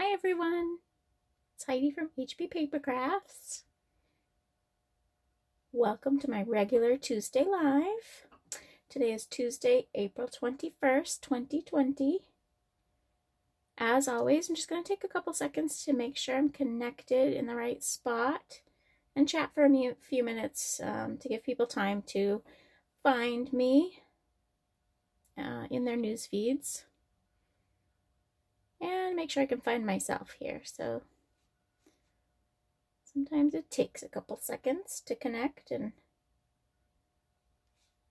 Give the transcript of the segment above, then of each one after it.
Hi everyone, it's Heidi from HB Paper Crafts. Welcome to my regular Tuesday live. Today is Tuesday, April 21st, 2020. As always, I'm just going to take a couple seconds to make sure I'm connected in the right spot and chat for a few minutes to give people time to find me in their news feeds and make sure I can find myself here. So sometimes it takes a couple seconds to connect, and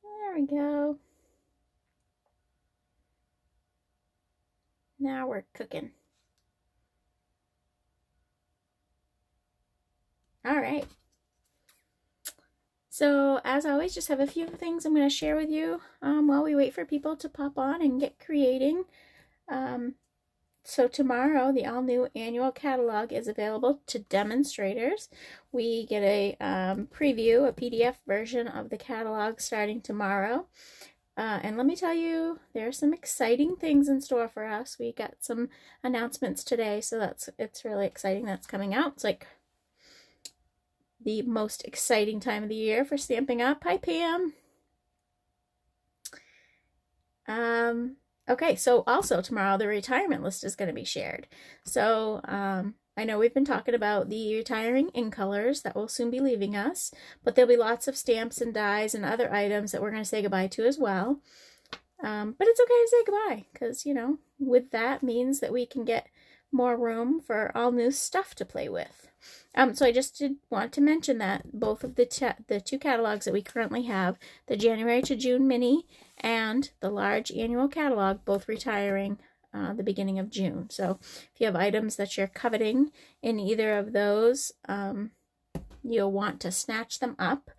there we go. Now we're cooking. All right. So as always, just have a few things I'm going to share with you while we wait for people to pop on and get creating. So tomorrow, the all-new annual catalog is available to demonstrators. We get a preview, a PDF version of the catalog starting tomorrow. And let me tell you, there are some exciting things in store for us. We got some announcements today, so it's really exciting. That's coming out. It's like the most exciting time of the year for Stamping Up. Hi, Pam. Okay, so also tomorrow the retirement list is going to be shared. So I know we've been talking about the retiring in colors that will soon be leaving us, but there'll be lots of stamps and dies and other items that we're going to say goodbye to as well. But it's okay to say goodbye because, you know, with that means that we can get more room for all new stuff to play with. So I just did want to mention that both of the two catalogs that we currently have, the January to June mini and the large annual catalog, both retiring the beginning of June. So if you have items that you're coveting in either of those, you'll want to snatch them up.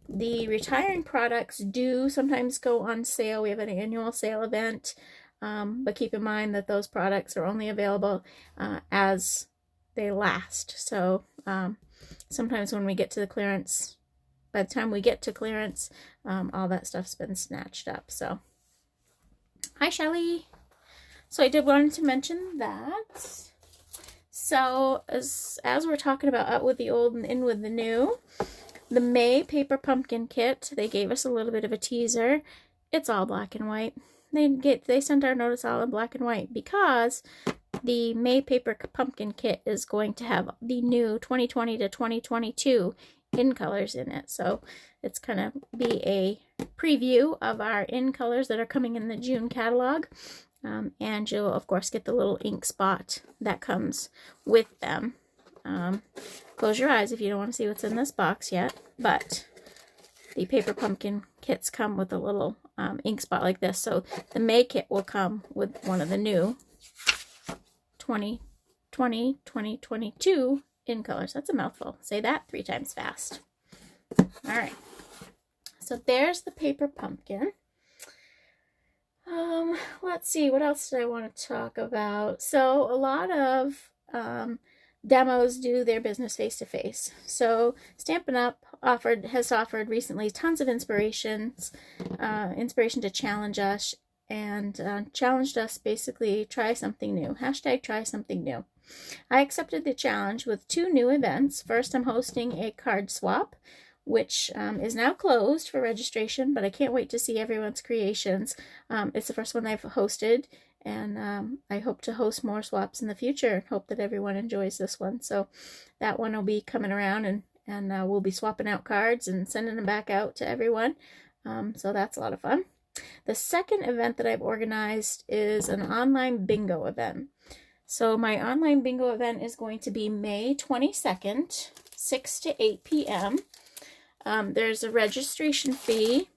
The retiring products do sometimes go on sale. We have an annual sale event, but keep in mind that those products are only available as they last. So sometimes when we get to the clearance, by the time we get to clearance, all that stuff's been snatched up. So hi, Shelly. So I did want to mention that. So as we're talking about out with the old and in with the new, the May paper pumpkin kit, they gave us a little bit of a teaser. It's all black and white. They sent our notice all in black and white because the May paper pumpkin kit is going to have the new 2020 to 2022 in colors in it. So it's going to be a preview of our in colors that are coming in the June catalog. And you'll, of course, get the little ink spot that comes with them. Close your eyes if you don't want to see what's in this box yet. But the paper pumpkin kits come with a little ink spot like this. So the May kit will come with one of the new 2020, 2022 in colors. That's a mouthful. Say that 3 times fast. All right. So there's the paper pumpkin. Let's see, what else did I want to talk about? So a lot of demos do their business face-to-face. So Stampin' Up! has offered recently tons of inspiration to challenge us, and challenged us basically try something new. # try something new. I accepted the challenge with 2 new events. First, I'm hosting a card swap, which is now closed for registration, but I can't wait to see everyone's creations. It's the first one I've hosted, and I hope to host more swaps in the future. Hope that everyone enjoys this one. So that one will be coming around, and we'll be swapping out cards and sending them back out to everyone. So that's a lot of fun. The second event that I've organized is an online bingo event. So my online bingo event is going to be May 22nd, 6 to 8 p.m. There's a registration fee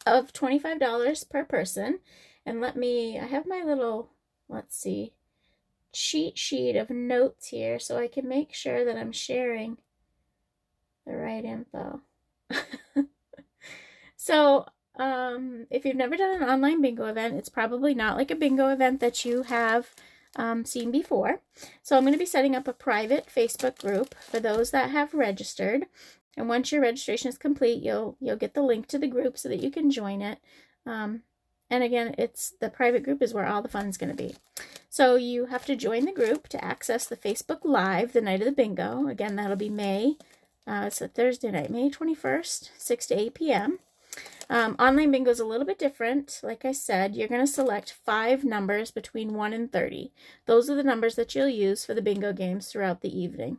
of $25 per person. And I have my little, let's see, cheat sheet of notes here so I can make sure that I'm sharing the right info. So, if you've never done an online bingo event, it's probably not like a bingo event that you have seen before. So I'm going to be setting up a private Facebook group for those that have registered. And once your registration is complete, you'll get the link to the group so that you can join it. And And again, it's the private group is where all the fun's going to be. So you have to join the group to access the Facebook Live the night of the bingo. Again, that'll be it's a Thursday night, May 21st, 6 to 8 p.m. Online bingo is a little bit different. Like I said, you're going to select 5 numbers between 1 and 30. Those are the numbers that you'll use for the bingo games throughout the evening.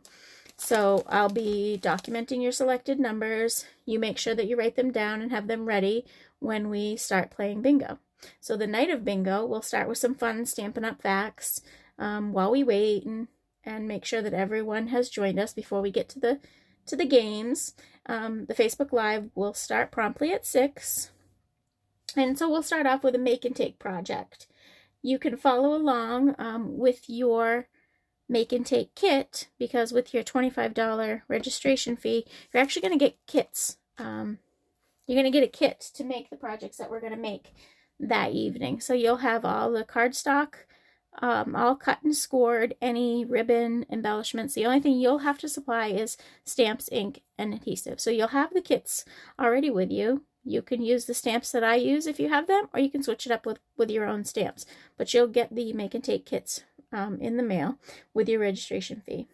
So I'll be documenting your selected numbers. You make sure that you write them down and have them ready when we start playing bingo. So the night of bingo, we'll start with some fun Stampin' Up! Facts while we wait and make sure that everyone has joined us before we get to the games. The Facebook Live will start promptly at 6. And so we'll start off with a make and take project. You can follow along with your make and take kit, because with your $25 registration fee, you're actually going to get kits. You're going to get a kit to make the projects that we're going to make that evening. So you'll have all the cardstock, all cut and scored, any ribbon embellishments. The only thing you'll have to supply is stamps, ink, and adhesive. So you'll have the kits already with you. You can use the stamps that I use if you have them, or you can switch it up with your own stamps. But you'll get the make and take kits in the mail with your registration fee.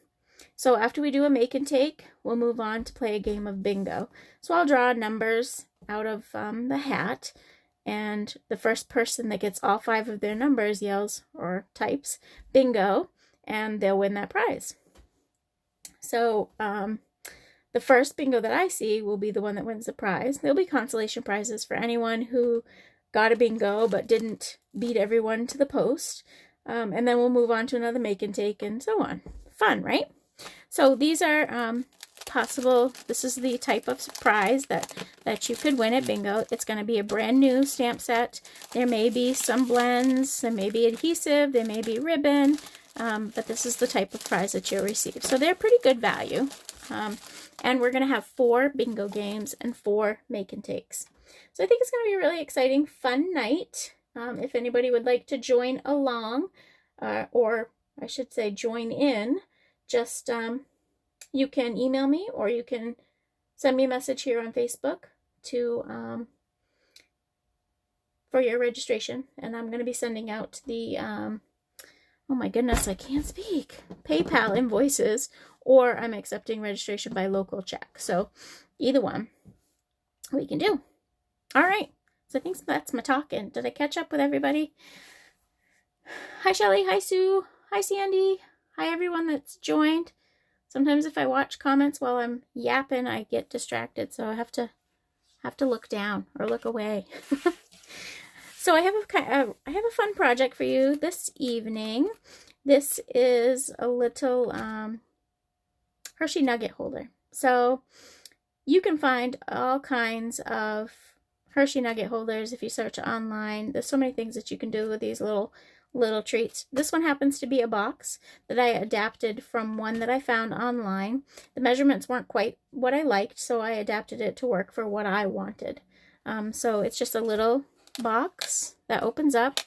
So after we do a make and take, we'll move on to play a game of bingo. So I'll draw numbers out of the hat, and the first person that gets all 5 of their numbers yells or types bingo, and they'll win that prize. So the first bingo that I see will be the one that wins the prize. There'll be consolation prizes for anyone who got a bingo but didn't beat everyone to the post. And then we'll move on to another make and take and so on. Fun, right? So these are possible. This is the type of prize that you could win at bingo. It's going to be a brand new stamp set. There may be some blends, there may be adhesive, there may be ribbon, but this is the type of prize that you'll receive. So they're pretty good value. And we're going to have 4 bingo games and 4 make and takes. So I think it's going to be a really exciting, fun night. If anybody would like to join along, or I should say join in, just you can email me, or you can send me a message here on Facebook for your registration. And I'm going to be sending out the, oh my goodness, I can't speak, PayPal invoices, or I'm accepting registration by local check. So either one we can do. All right. So I think that's my talking. Did I catch up with everybody? Hi, Shelly. Hi, Sue. Hi, Sandy. Hi, everyone that's joined. Sometimes if I watch comments while I'm yapping, I get distracted, so I have to look down or look away. So I have a fun project for you this evening. This is a little Hershey Nugget holder. So you can find all kinds of Hershey Nugget holders if you search online. There's so many things that you can do with these little treats. This one happens to be a box that I adapted from one that I found online. The measurements weren't quite what I liked, so I adapted it to work for what I wanted. So it's just a little box that opens up,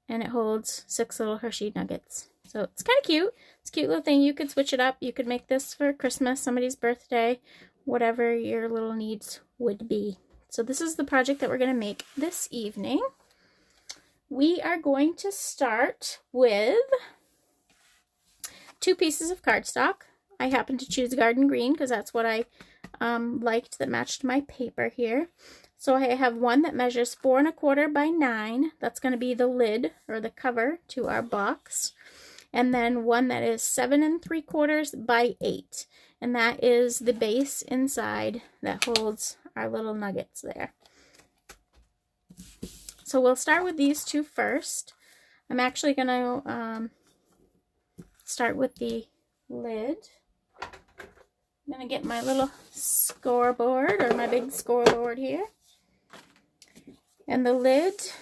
and it holds 6 little Hershey Nuggets. So it's kind of cute. It's a cute little thing. You could switch it up. You could make this for Christmas, somebody's birthday, whatever your little needs would be. So this is the project that we're going to make this evening. We are going to start with 2 pieces of cardstock. I happen to choose garden green because that's what I liked that matched my paper here. So I have one that measures 4 1/4 by 9. That's going to be the lid or the cover to our box. And then one that is 7 3/4 by 8. And that is the base inside that holds our little nuggets there. So we'll start with these 2 first. I'm actually going to start with the lid. I'm going to get my little scoreboard, or my big scoreboard here. And the lid,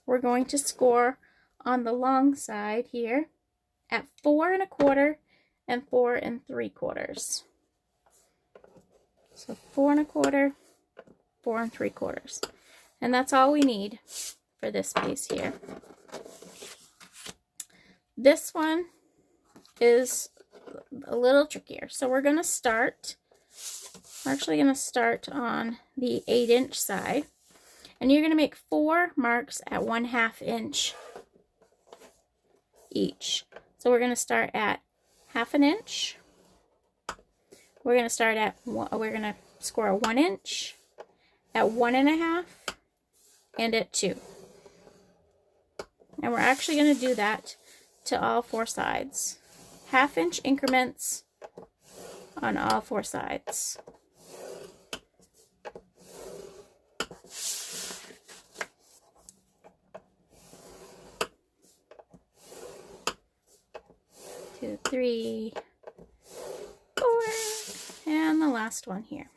we're going to score on the long side here at 4 1/4 and 4 3/4. So 4 1/4, 4 3/4. And that's all we need for this piece here. This one is a little trickier. So we're going to start, we're actually going to start on the 8-inch side. And you're going to make 4 marks at 1/2 inch each. So we're going to start at 1/2 inch. We're going to start at, we're going to score a 1 inch, at 1.5, and at 2. And we're actually going to do that to all 4 sides. 1/2 inch increments on all 4 sides. Two, 3, 4, and the last one here.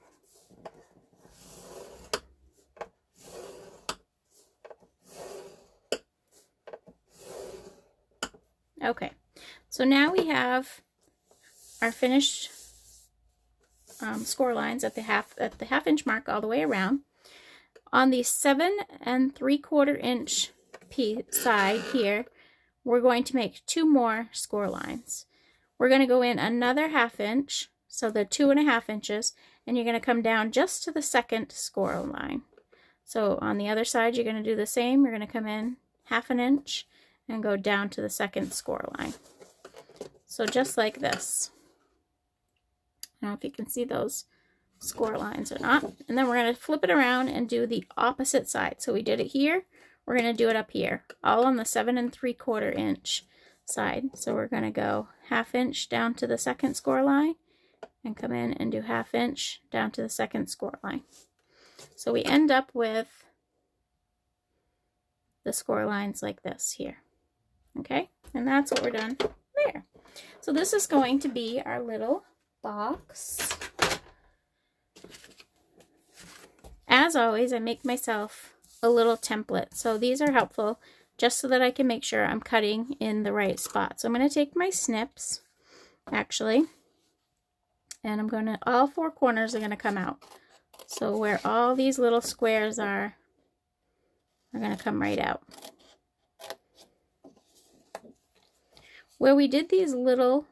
Okay, so now we have our finished score lines at the half inch mark all the way around. On the 7 3/4 inch side here, we're going to make 2 more score lines. We're going to go in another 1/2 inch, so the 2.5 inches, and you're going to come down just to the second score line. So on the other side, you're going to do the same. You're going to come in 1/2 inch and go down to the second score line. So just like this. I don't know if you can see those score lines or not. And then we're going to flip it around and do the opposite side. So we did it here. We're going to do it up here, all on the 7 3/4 inch side. So we're going to go 1/2 inch down to the second score line and come in and do 1/2 inch down to the second score line. So we end up with the score lines like this here. Okay, and that's what we're done there. So this is going to be our little box. As always, I make myself a little template. So these are helpful just so that I can make sure I'm cutting in the right spot. So I'm going to take my snips, actually, and I'm going to, all 4 corners are going to come out. So where all these little squares are going to come right out. Where we did these little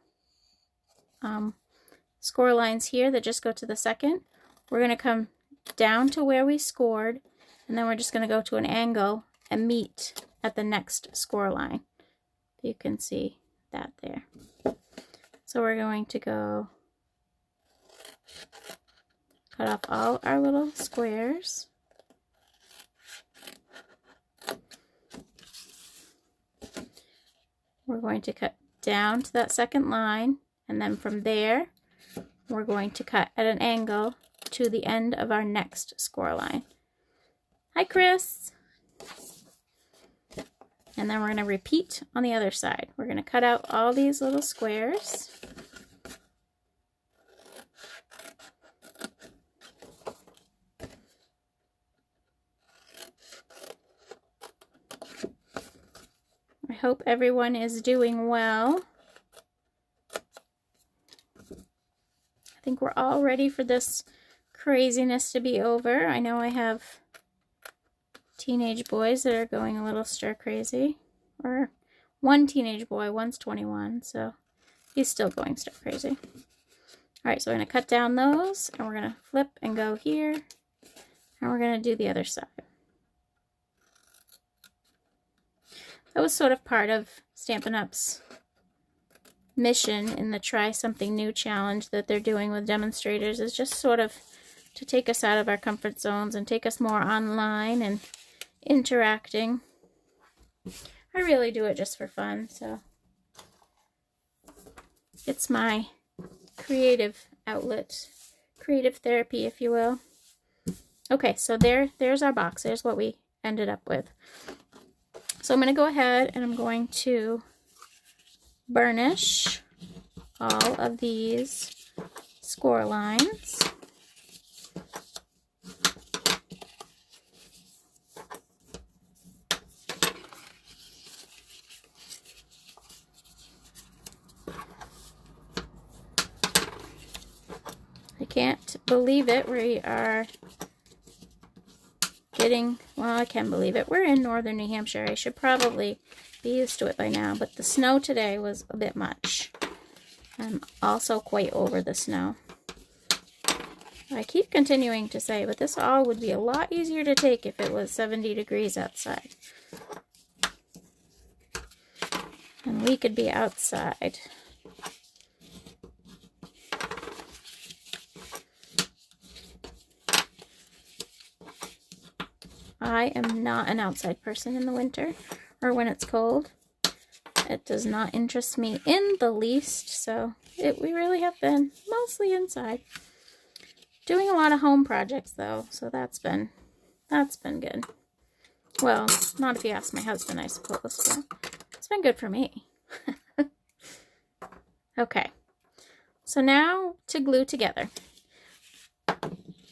score lines here that just go to the second, we're going to come down to where we scored, and then we're just going to go to an angle and meet at the next score line. You can see that there. So we're going to go cut off all our little squares. We're going to cut down to that second line, and then from there we're going to cut at an angle to the end of our next score line. Hi, Chris! And then we're going to repeat on the other side. We're going to cut out all these little squares. I hope everyone is doing well. I think we're all ready for this craziness to be over. I know I have teenage boys that are going a little stir crazy. Or one teenage boy, one's 21, so he's still going stir crazy. Alright, so we're going to cut down those, and we're going to flip and go here, and we're going to do the other side. That was sort of part of Stampin' Up's mission in the Try Something New challenge that they're doing with demonstrators, is just sort of to take us out of our comfort zones and take us more online and interacting. I really do it just for fun, so it's my creative outlet, creative therapy, if you will. Okay, so there's our box. There's what we ended up with. So I'm going to go ahead and I'm going to burnish all of these score lines. I can't believe it. We are getting, well, I can believe it. We're in northern New Hampshire. I should probably be used to it by now, but the snow today was a bit much. I'm also quite over the snow. I keep continuing to say, but this all would be a lot easier to take if it was 70 degrees outside. And we could be outside. I am not an outside person in the winter or when it's cold. It does not interest me in the least, so we really have been mostly inside. Doing a lot of home projects though, so that's been good. Well, not if you ask my husband, I suppose. So it's been good for me. Okay, so now to glue together.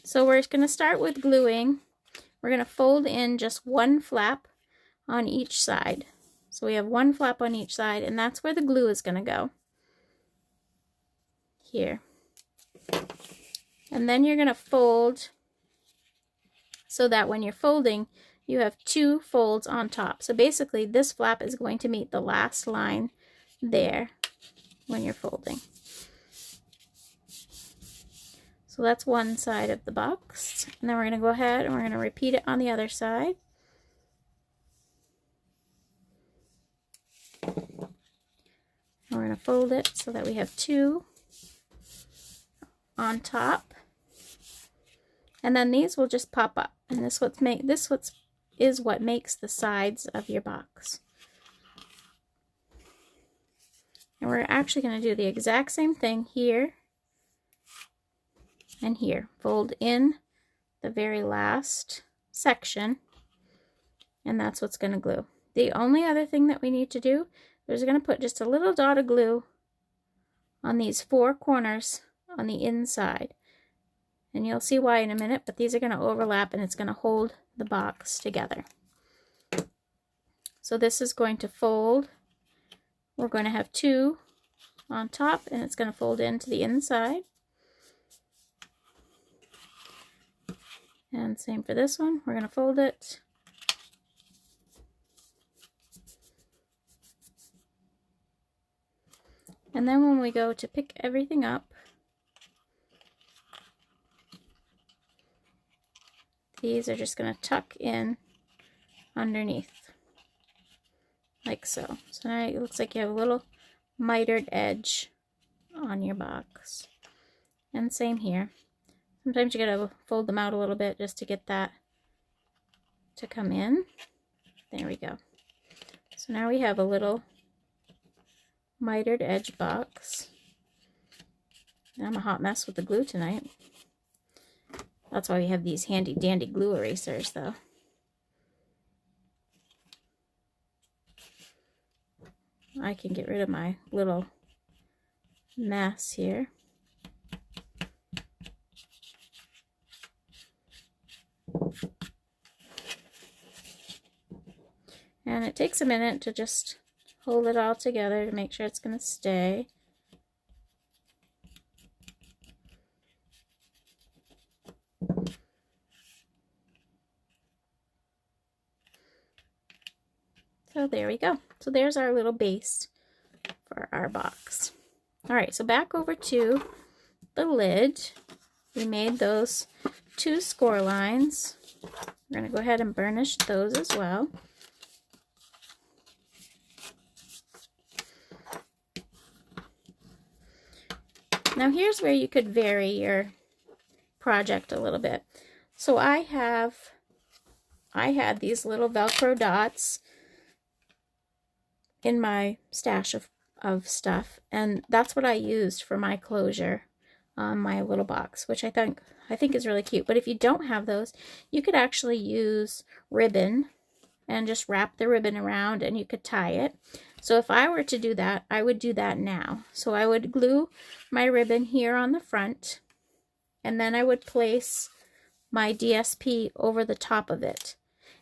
So we're going to start with gluing. We're going to fold in just one flap on each side. So we have one flap on each side, and that's where the glue is going to go. Here. And then you're going to fold so that when you're folding, you have two folds on top. So basically, this flap is going to meet the last line there when you're folding. So that's one side of the box. And then we're going to go ahead and we're going to repeat it on the other side. And we're going to fold it so that we have two on top. And then these will just pop up. And this is what makes the sides of your box. And we're actually going to do the exact same thing here and here. Fold in the very last section, and that's what's going to glue. The only other thing that we need to do is we're going to put just a little dot of glue on these four corners on the inside. And you'll see why in a minute, but these are going to overlap and it's going to hold the box together. So this is going to fold. We're going to have two on top and it's going to fold into the inside. And same for this one. We're going to fold it. And then when we go to pick everything up, these are just going to tuck in underneath, like so. So now it looks like you have a little mitered edge on your box. And same here. Sometimes you gotta fold them out a little bit just to get that to come in. There we go. So now we have a little mitered edge box. I'm a hot mess with the glue tonight. That's why we have these handy dandy glue erasers though. I can get rid of my little mess here. And it takes a minute to just hold it all together to make sure it's going to stay. So there we go. So there's our little base for our box. All right, so back over to the lid. We made those two score lines. We're going to go ahead and burnish those as well. Now here's where you could vary your project a little bit. So I had these little Velcro dots in my stash of stuff, and that's what I used for my closure on my little box, which I think is really cute. But if you don't have those, you could actually use ribbon and just wrap the ribbon around and you could tie it. So if I were to do that, I would do that now. So I would glue my ribbon here on the front, and then I would place my DSP over the top of it.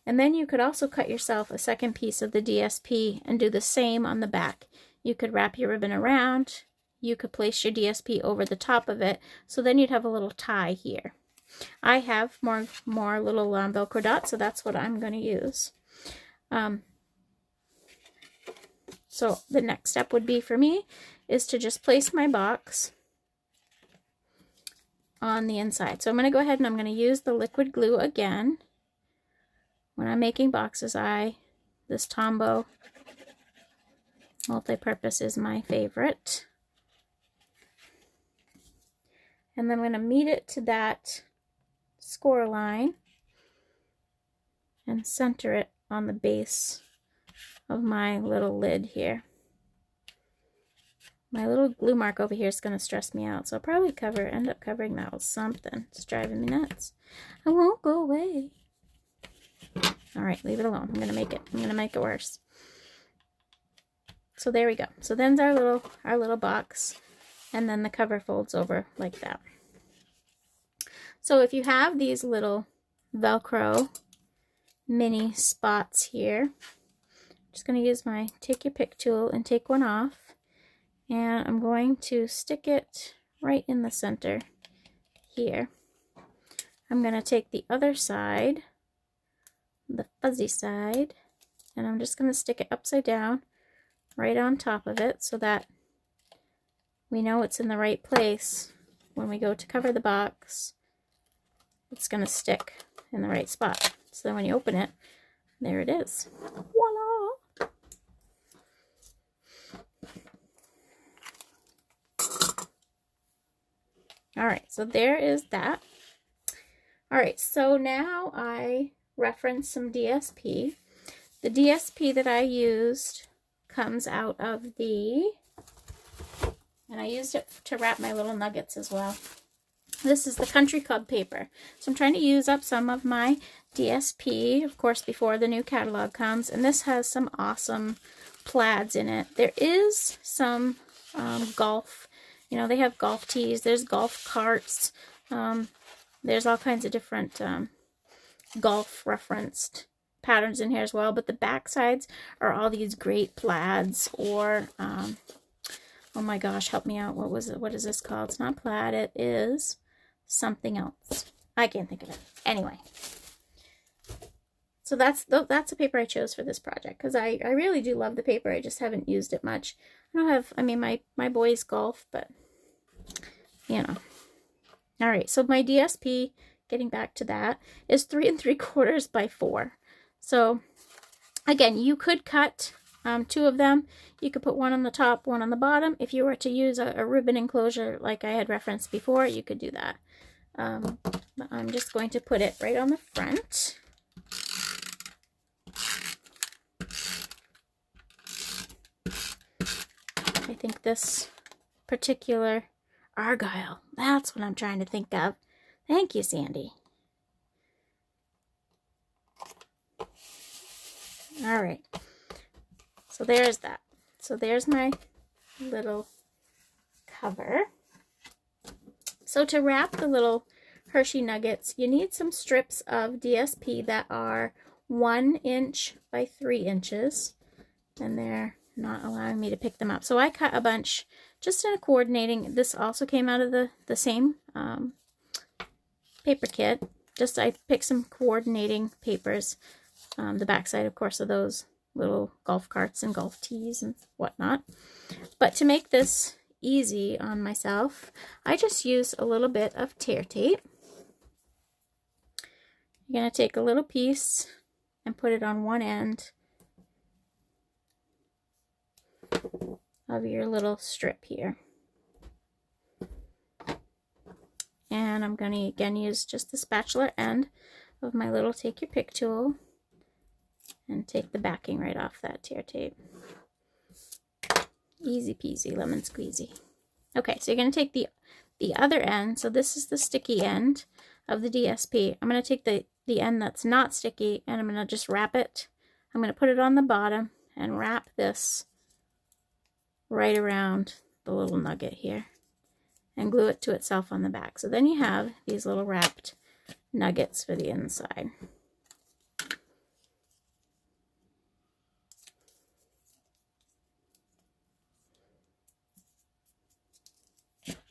And then you could also cut yourself a second piece of the DSP and do the same on the back. You could wrap your ribbon around, you could place your DSP over the top of it, so then you'd have a little tie here. I have more little Velcro dots, so that's what I'm going to use. So the next step would be for me is to just place my box on the inside. So I'm going to go ahead and I'm going to use the liquid glue again. When I'm making boxes, this Tombow multi-purpose is my favorite. And then I'm going to meet it to that score line and center it on the base of my little lid here. My little glue mark over here is going to stress me out, so I'll probably end up covering that with something. It's driving me nuts. I won't go away. All right, leave it alone. I'm going to make it worse. So there we go. So then's our little box, and then the cover folds over like that. So if you have these little Velcro mini spots here, I'm just going to use my take your pick tool and take one off. And I'm going to stick it right in the center here. I'm going to take the other side, the fuzzy side, and I'm just going to stick it upside down right on top of it so that we know it's in the right place. When we go to cover the box, it's going to stick in the right spot. So then when you open it, there it is. Voila! All right, so there is that. All right, so now I reference some DSP. The DSP that I used comes out of and I used it to wrap my little nuggets as well. This is the Country Club paper. So I'm trying to use up some of my DSP, of course, before the new catalog comes. And this has some awesome plaids in it. There is some golf. You know, they have golf tees, there's golf carts, there's all kinds of different golf referenced patterns in here as well, but the back sides are all these great plaids or, oh my gosh, help me out, what is this called? It's not plaid, it is something else. I can't think of it. Anyway, so that's the paper I chose for this project, because I really do love the paper, I just haven't used it much. I mean, my boys golf, but, you know. All right, so my DSP, getting back to that, is 3 3/4 by 4. So, again, you could cut 2 of them. You could put one on the top, one on the bottom. If you were to use a ribbon enclosure like I had referenced before, you could do that. But I'm just going to put it right on the front. I think this particular Argyle, that's what I'm trying to think of. Thank you, Sandy. All right. So there's that. So there's my little cover. So to wrap the little Hershey Nuggets, you need some strips of DSP that are 1 inch by 3 inches. And they're not allowing me to pick them up. So I cut a bunch just in a coordinating. This also came out of the same paper kit. Just I picked some coordinating papers. The backside, of course, of those little golf carts and golf tees and whatnot. But to make this easy on myself, I just use a little bit of tear tape. You're going to take a little piece and put it on one end of your little strip here. And I'm going to again use just the spatula end of my little take your pick tool and take the backing right off that tear tape. Easy peasy, lemon squeezy. Okay, so you're going to take the other end. So this is the sticky end of the DSP. I'm going to take the end that's not sticky and I'm going to just wrap it. I'm going to put it on the bottom and wrap this right around the little nugget here and glue it to itself on the back. So then you have these little wrapped nuggets for the inside.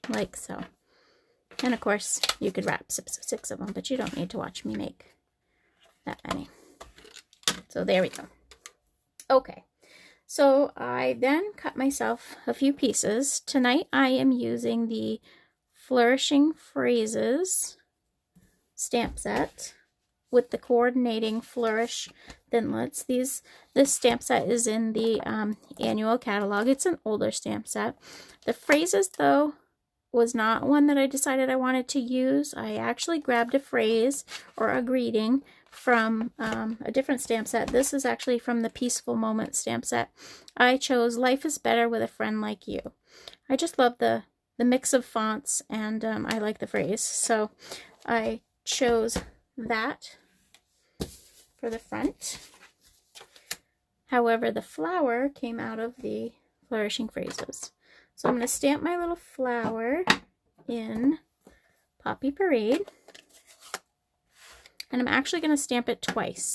Like so. And of course, you could wrap 6 of them, but you don't need to watch me make that many. So there we go. Okay. So I then cut myself a few pieces. Tonight I am using the Flourishing Phrases stamp set with the coordinating flourish thinlits. This stamp set is in the annual catalog. It's an older stamp set. The phrases, though, was not one that I decided I wanted to use. I actually grabbed a phrase or a greeting from a different stamp set. This is actually from the Peaceful Moment stamp set. I chose "Life is Better with a Friend Like You." I just love the mix of fonts, and I like the phrase, so I chose that for the front. However, the flower came out of the Flourishing Phrases. So I'm going to stamp my little flower in Poppy Parade. And I'm actually going to stamp it twice.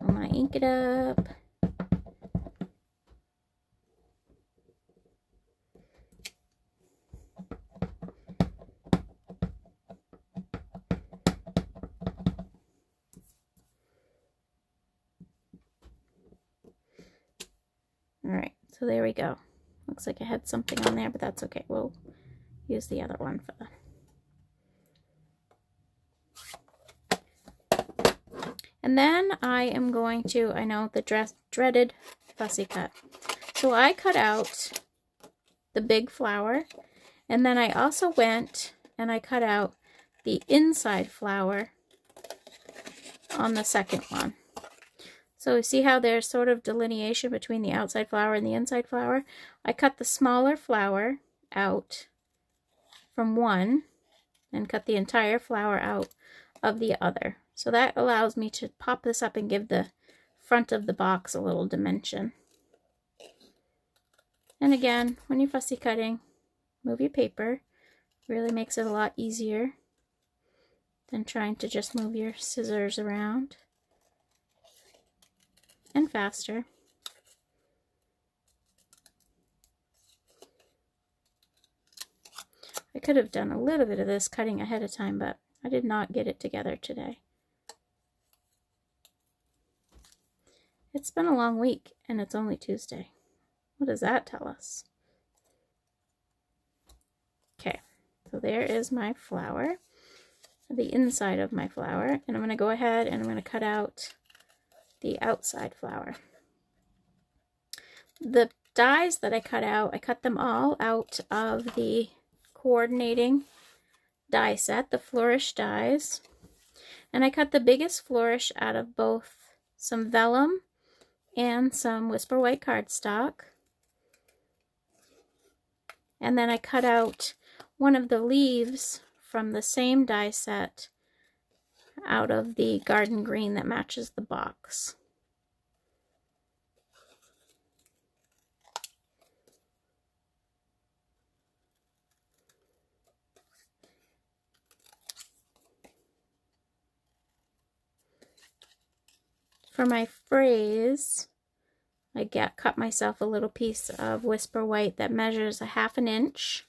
I'm going to ink it up. Alright, so there we go. Looks like I had something on there, but that's okay. We'll use the other one for the... And then I am going to, I know, the dreaded fussy cut. So I cut out the big flower, and then I also went and I cut out the inside flower on the second one. So see how there's sort of delineation between the outside flower and the inside flower? I cut the smaller flower out from one and cut the entire flower out of the other. So that allows me to pop this up and give the front of the box a little dimension. And again, when you're fussy cutting, move your paper. Really makes it a lot easier than trying to just move your scissors around. And faster. I could have done a little bit of this cutting ahead of time, but I did not get it together today. It's been a long week, and it's only Tuesday. What does that tell us? Okay, so there is my flower, the inside of my flower, and I'm going to go ahead and I'm going to cut out the outside flower. The dies that I cut them all out of the coordinating die set, the Flourish dies. And I cut the biggest flourish out of both some vellum and some Whisper White cardstock. And then I cut out one of the leaves from the same die set out of the garden green that matches the box. For my phrase, I cut myself a little piece of Whisper White that measures a 1/2 inch.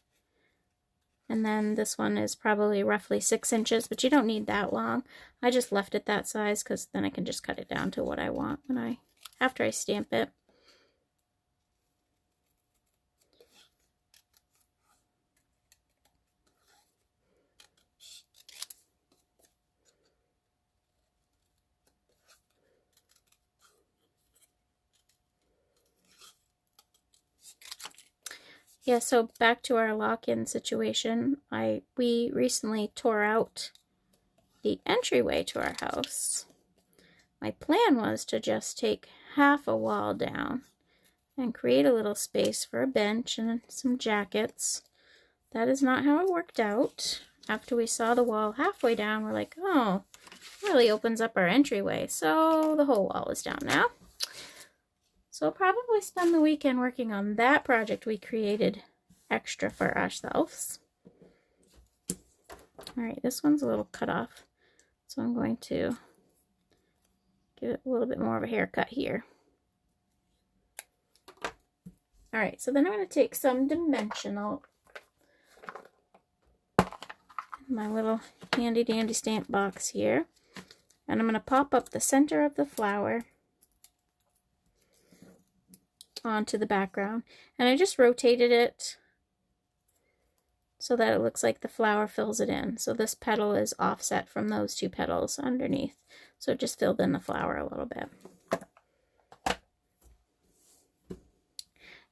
And then this one is probably roughly 6 inches, but you don't need that long. I just left it that size because then I can just cut it down to what I want after I stamp it. Yeah, so back to our lock-in situation. We recently tore out the entryway to our house. My plan was to just take half a wall down and create a little space for a bench and some jackets. That is not how it worked out. After we saw the wall halfway down, we're like, oh, it really opens up our entryway. So the whole wall is down now. So I'll probably spend the weekend working on that project we created extra for ourselves. Alright, this one's a little cut off, so I'm going to give it a little bit more of a haircut here. Alright, so then I'm going to take some dimensional, my little handy dandy stamp box here, and I'm going to pop up the center of the flower onto the background, and I just rotated it so that it looks like the flower fills it in. So this petal is offset from those two petals underneath. So it just filled in the flower a little bit.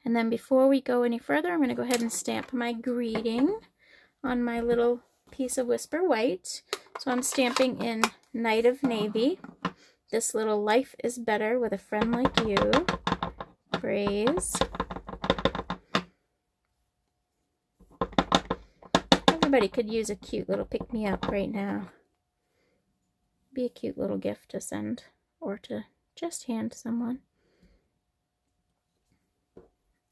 And then before we go any further, I'm going to go ahead and stamp my greeting on my little piece of Whisper White. So I'm stamping in Night of Navy, this little life is better with a friend like you phrase. Everybody could use a cute little pick-me-up right now. Be a cute little gift to send or to just hand to someone.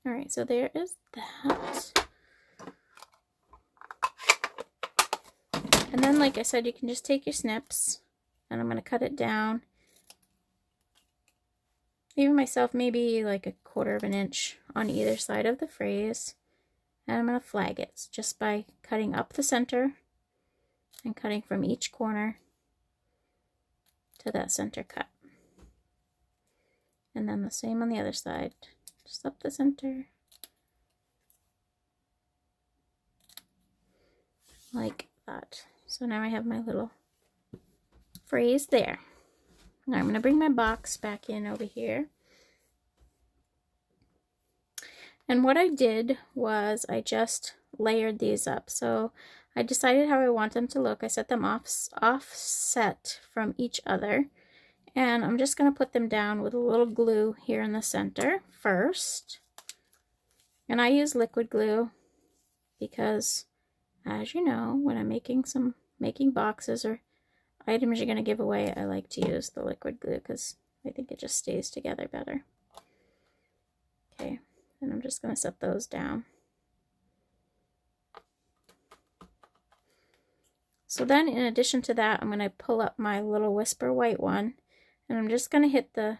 Alright, so there is that. And then, like I said, you can just take your snips, and I'm going to cut it down. Leaving myself maybe like a 1/4 of an inch on either side of the phrase. And I'm going to flag it just by cutting up the center and cutting from each corner to that center cut. And then the same on the other side. Just up the center. Like that. So now I have my little phrase there. Now I'm going to bring my box back in over here. And what I did was I just layered these up. So I decided how I want them to look. I set them offset from each other. And I'm just going to put them down with a little glue here in the center first. And I use liquid glue because, as you know, when I'm making boxes or items you're going to give away, I like to use the liquid glue because I think it just stays together better. Okay, and I'm just going to set those down. So then, in addition to that, I'm going to pull up my little Whisper White one, and I'm just going to hit the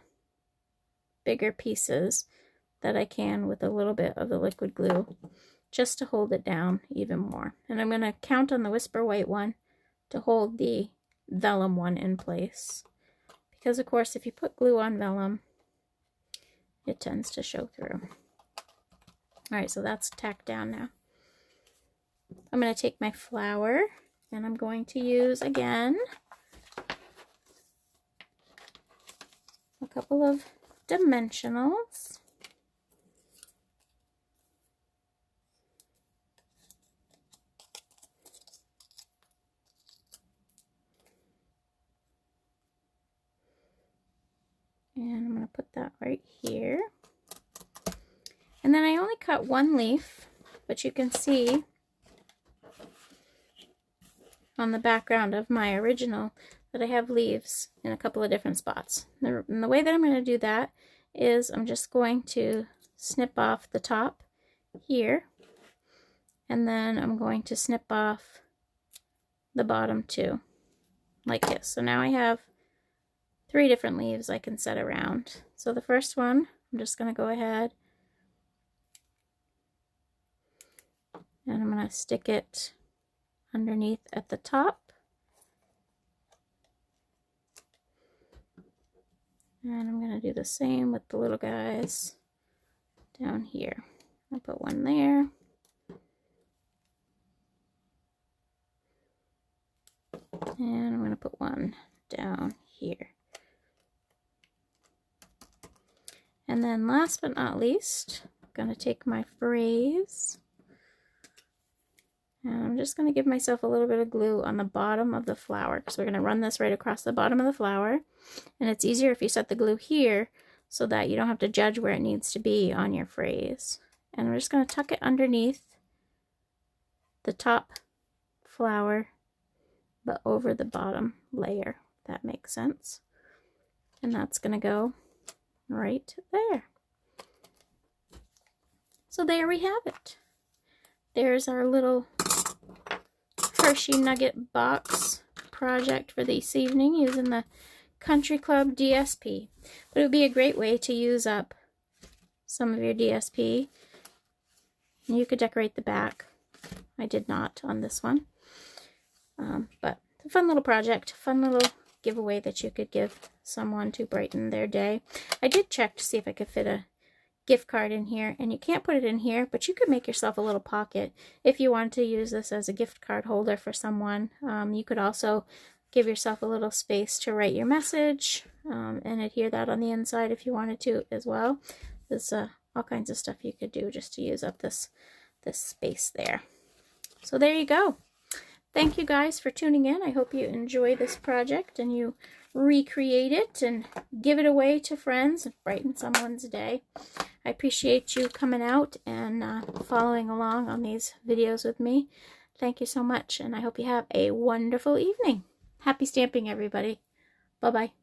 bigger pieces that I can with a little bit of the liquid glue, just to hold it down even more. And I'm going to count on the Whisper White one to hold the vellum one in place. Because, of course, if you put glue on vellum, it tends to show through. Alright, so that's tacked down now. I'm going to take my flower, and I'm going to use, again, a couple of dimensionals. And I'm going to put that right here. And then I only cut one leaf, but you can see on the background of my original that I have leaves in a couple of different spots. And the way that I'm going to do that is I'm just going to snip off the top here, and then I'm going to snip off the bottom too, like this. So now I have 3 different leaves I can set around. So the first one, I'm just going to go ahead and I'm going to stick it underneath at the top. And I'm going to do the same with the little guys down here. I'll put one there. And I'm going to put one down here. And then last but not least, I'm going to take my phrase, and I'm just going to give myself a little bit of glue on the bottom of the flower, because we're going to run this right across the bottom of the flower. And it's easier if you set the glue here so that you don't have to judge where it needs to be on your phrase. And I'm just going to tuck it underneath the top flower, but over the bottom layer, if that makes sense. And that's going to go right there. So there we have it. There's our little Hershey Nugget box project for this evening using the Country Club DSP. But it would be a great way to use up some of your DSP. And you could decorate the back. I did not on this one. But it's a fun little project, fun little giveaway that you could give someone to brighten their day. I did check to see if I could fit a gift card in here, and you can't put it in here, but you could make yourself a little pocket if you wanted to use this as a gift card holder for someone. You could also give yourself a little space to write your message and adhere that on the inside if you wanted to as well. There's all kinds of stuff you could do just to use up this space there. So there you go. Thank you guys for tuning in. I hope you enjoy this project and you recreate it and give it away to friends and brighten someone's day. I appreciate you coming out and following along on these videos with me. Thank you so much, and I hope you have a wonderful evening. Happy stamping, everybody. Bye-bye.